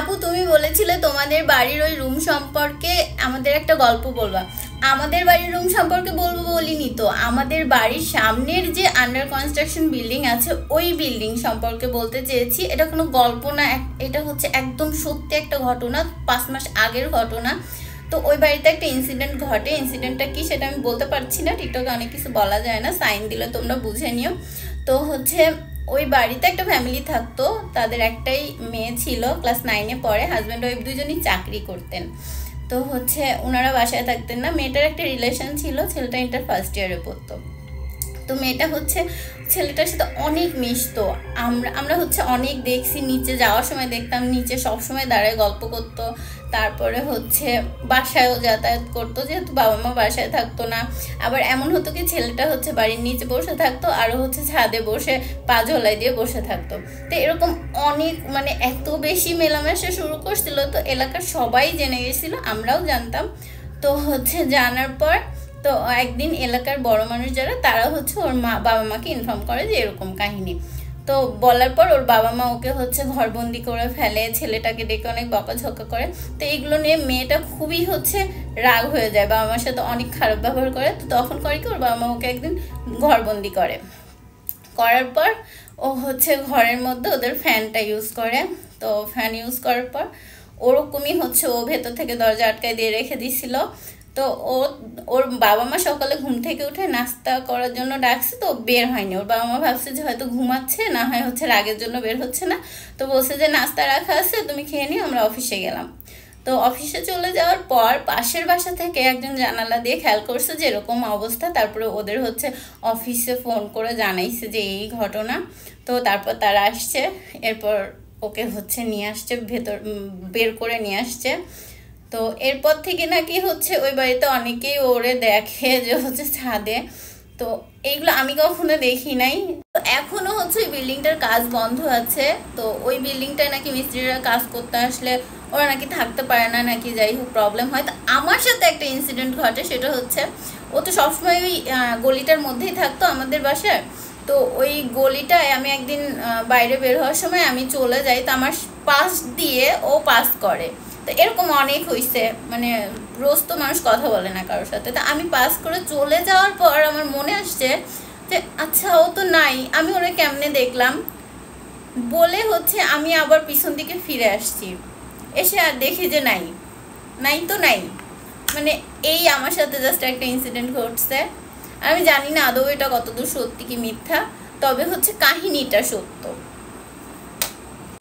আপু তুমি বলেছিলে তোমাদের বাড়ির ওই রুম সম্পর্কে আমাদের একটা গল্প বলবা। আমাদের বাড়ির রুম সম্পর্কে বলবো বলিনি তো, আমাদের বাড়ির সামনের যে আন্ডার কনস্ট্রাকশন বিল্ডিং আছে ওই বিল্ডিং সম্পর্কে বলতে চেয়েছি। এটা কোনো গল্প না, এটা হচ্ছে একদম সত্যি একটা ঘটনা, 5 মাস আগের ঘটনা। তো ওই বাড়িতে একটা ইনসিডেন্ট ঘটে, ইনসিডেন্টটা কি সেটা আমি বলতে পারছি না, টিকটকে অনেক কিছু বলা যায় না, সাইন দিলে তোমরা বুঝে নিও। তো হচ্ছে ওই বাড়িতে একটা ফ্যামিলি থাকতো, তাদের একটাই মেয়ে ছিল, ক্লাস 9-এ পড়ে, হাজব্যান্ড ওয়াইফ দুজনই চাকরি করতেন। তো হচ্ছে ওনারা বাসায় থাকতেন না, মেয়েটার একটা রিলেশন ছিল, ছেলেটা ইন্টার ফার্স্ট ইয়ারে পড়তো। তো মেয়েটা হচ্ছে ছেলেটার সাথে অনেক মিশতো, আমরা হচ্ছে অনেক দেখছি, নিচে যাওয়ার সময় দেখতাম নিচে সবসময় দাঁড়ায় গল্প করতো। তারপরে হচ্ছে বাসায়ও যাতায়াত করতো, যেহেতু বাবা মা বাসায় থাকতো না। আবার এমন হতো কি ছেলেটা হচ্ছে বাড়ির নিচে বসে থাকতো, আরও হচ্ছে ছাদে বসে পা ঝোলাই দিয়ে বসে থাকতো। তো এরকম অনেক মানে এত বেশি মেলামেশা শুরু করছিল, তো এলাকার সবাই জেনে গেছিলো, আমরাও জানতাম। তো হচ্ছে জানার পর তো একদিন এলাকার বড় মানুষ যারা তারা হচ্ছে ওর বাবা মাকে ইনফর্ম করে যে এরকম কাহিনী। তো বলার পর ওর বাবা মা ওকে হচ্ছে ঘরবন্দি করে ফেলে, ছেলেটাকে ডেকে অনেক বকাঝকা করে। তো এগুলো নিয়ে মেয়েটা খুবই হচ্ছে রাগ হয়ে যায়, বাবা মার সাথে অনেক খারাপ ব্যবহার করে। তো তখন করে কি ওর বাবা মা ওকে একদিন ঘরবন্দি করার পর ও হচ্ছে ঘরের মধ্যে ওদের ফ্যানটা ইউজ করে। তো ফ্যান ইউজ করার পর ওরকমই হচ্ছে ও ভেতর থেকে দরজা আটকায় দিয়ে রেখে দিছিল। তো ওর বাবা মা সকালে ঘুম থেকে উঠে নাস্তা করার জন্য ডাকছে, তো বের হয়নি। ওর বাবা মা ভাবছে যে হয়তো ঘুমাচ্ছে, না হয় হচ্ছে রাগের জন্য বের হচ্ছে না। তো বলছে যে নাস্তা রাখা আছে, তুমি খেয়ে নিও, আমরা অফিসে গেলাম। তো অফিসে চলে যাওয়ার পর পাশের বাসা থেকে একজন জানালা দিয়ে খেয়াল করছে যে এরকম অবস্থা। তারপরে ওদের হচ্ছে অফিসে ফোন করে জানাইছে যে এই ঘটনা। তো তারপর তারা আসছে, এরপর ওকে হচ্ছে নিয়ে আসছে, বের করে নিয়ে আসছে। তো এরপর থেকে নাকি হচ্ছে ওই বাড়িতে অনেকেই ওরে দেখে যে হচ্ছে ছাদে। তো এইগুলো আমি কখনো দেখি নাই। তো এখনো হচ্ছে ওই বিল্ডিংটার কাজ বন্ধ আছে। তো ওই বিল্ডিংটায় নাকি মিস্ত্রিরা কাজ করতে আসলে ওরা নাকি থাকতে পারে না, নাকি যাই হোক প্রবলেম হয়। তো আমার সাথে একটা ইনসিডেন্ট ঘটে, সেটা হচ্ছে ও তো সবসময় ওই গলিটার মধ্যেই থাকতো আমাদের বাসায়। তো ওই গলিটায় আমি একদিন বাইরে বের হওয়ার সময় আমি চলে যাই, তো আমার পাশ দিয়ে ও পাস করে। তো এরকম অনেক হয়েছে, মানে রোজ তো মানুষ কথা বলে না কারোর সাথে। তো আমি পাস করে চলে যাওয়ার পর আমার মনে আসছে যে আচ্ছা ও তো নাই, আমি ওরে কেমনে দেখলাম বলে হচ্ছে আমি আবার পিছন দিকে ফিরে আসছি, এসে আর দেখি যে নাই তো নাই। মানে এই আমার সাথে জাস্ট একটা ইনসিডেন্ট ঘটছে। আমি জানি না আদৌ এটা কতদূর সত্যি কি মিথ্যা, তবে হচ্ছে কাহিনীটা সত্য।